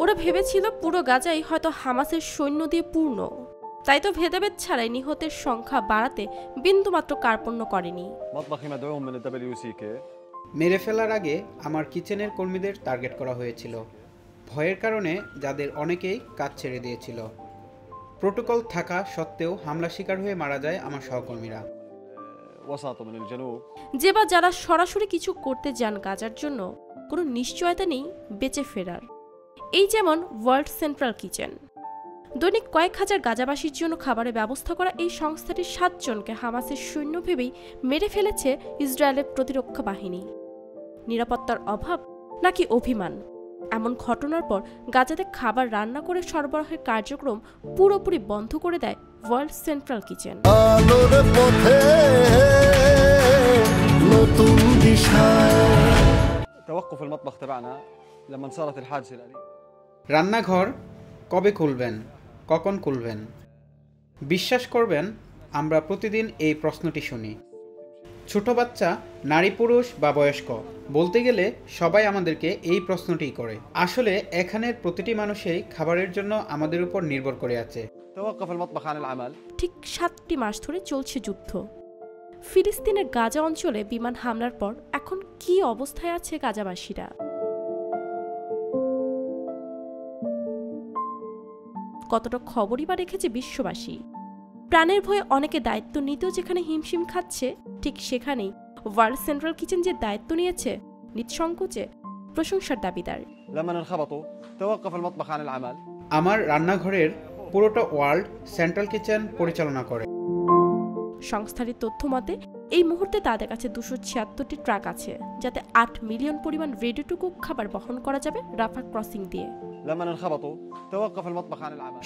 ওরা ভেবেছিল পুরো গাজাই হয়তো হামাসের সৈন্য দিয়ে পূর্ণ, তাই তো ভেদাভেদ ছাড়াই নিহতের সংখ্যা বাড়াতে বিন্দুমাত্র কার্পণ্য করেনি। মেরে ফেলার আগে আমার কিচেনের কর্মীদের টার্গেট করা হয়েছিল। ভয়ের কারণে যাদের অনেকেই কাজ ছেড়ে দিয়েছিল। প্রোটোকল থাকা সত্ত্বেও হামলা শিকার হয়ে মারা যায় আমার সহকর্মীরা। যে বা যারা সরাসরি কিছু করতে যান গাজার জন্য, কোনো নিশ্চয়তা নেই বেঁচে ফেরার। এই যেমন ওয়ার্ল্ড সেন্ট্রাল কিচেন। দৈনিক কয়েক হাজার গাজাবাসীর জন্য খাবারের ব্যবস্থা করা এই সংস্থাটির 7 জনকে হামাসের সৈন্য ভেবেই মেরে ফেলেছে ইসরায়েলের প্রতিরক্ষা বাহিনী। নিরাপত্তার অভাব নাকি অভিমান? এমন ঘটনার পর গাজাতে খাবার রান্না করে সরবরাহের কার্যক্রম পুরোপুরি বন্ধ করে দেয় ওয়ার্ল্ড সেন্ট্রাল কিচেন। রান্নাঘর কবে খুলবেন, কখন খুলবেন? বিশ্বাস করবেন, আমরা প্রতিদিন এই প্রশ্নটি শুনি। ছোট বাচ্চা, নারী পুরুষ বা বয়স্ক, বলতে গেলে সবাই আমাদেরকে এই প্রশ্নটি করে। আসলে এখানের প্রতিটি মানুষই খাবারের জন্য আমাদের উপর নির্ভর করে আছে। ঠিক 7টি মাস ধরে চলছে যুদ্ধ। ফিলিস্তিনের গাজা অঞ্চলে বিমান হামলার পর এখন কি অবস্থায় আছে গাজাবাসীরা? কতটা খবরই বা রেখেছে বিশ্ববাসী? প্রাণের ভয়ে অনেকে দায়িত্ব নিতেও যেখানে হিমশিম খাচ্ছে, ঠিক সেখানেই ওয়ার্ল্ড সেন্ট্রাল কিচেন যে দায়িত্ব নিয়েছে নিঃসংকোচে প্রশংসার দাবিদার। আমার রান্নাঘরের পুরোটা ওয়ার্ল্ড সেন্ট্রাল কিচেন পরিচালনা করে। সংস্থাটির তথ্য মতে এই মুহূর্তে তাদের কাছে 276টি ট্রাক আছে, যাতে 8 মিলিয়ন পরিমাণ রেডি টু কুক খাবার বহন করা যাবে রাফা ক্রসিং দিয়ে।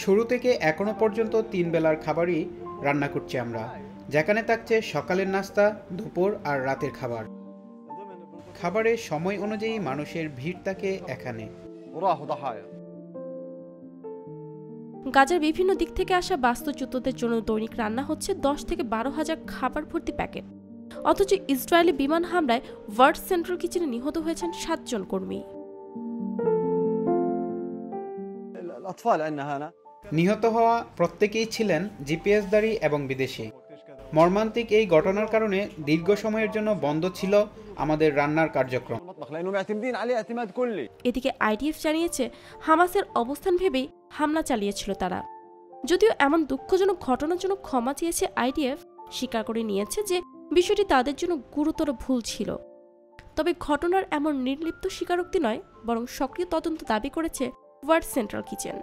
শুরু থেকে এখনো পর্যন্ত 3 বেলার খাবারই রান্না করছি আমরা, যেখানে থাকছে সকালের নাস্তা, দুপুর আর রাতের খাবার। খাবারের সময় অনুযায়ী মানুষের ভিড় থাকে এখানে। গাজার বিভিন্ন দিক থেকে আসা বাস্তুচ্যুতদের জন্য দৈনিক রান্না হচ্ছে 10 থেকে 12 হাজার খাবার ভর্তি প্যাকেট। অথচ ইসরায়েলি বিমান হামলায় ওয়ার্ল্ড সেন্ট্রাল কিচেনে নিহত হয়েছেন 7 জন কর্মী। নিহত হওয়া প্রত্যেকেই ছিলেন জিপিএসধারী এবং বিদেশি। মর্মান্তিক এই ঘটনার কারণে দীর্ঘ সময়ের জন্য বন্ধ ছিল আমাদের রান্নার কার্যক্রম। এদিকে আইডিএফ জানিয়েছে হামাসের অবস্থান ভেবেই হামলা চালিয়েছিল তারা। যদিও এমন দুঃখজনক ঘটনার জন্য ক্ষমা চেয়েছে আইডিএফ, স্বীকার করে নিয়েছে যে বিষয়টি তাদের জন্য গুরুতর ভুল ছিল। তবে ঘটনার এমন নির্লিপ্ত স্বীকারোক্তি নয়, বরং সক্রিয় তদন্ত দাবি করেছে ওয়ার্ল্ড সেন্ট্রাল কিচেন।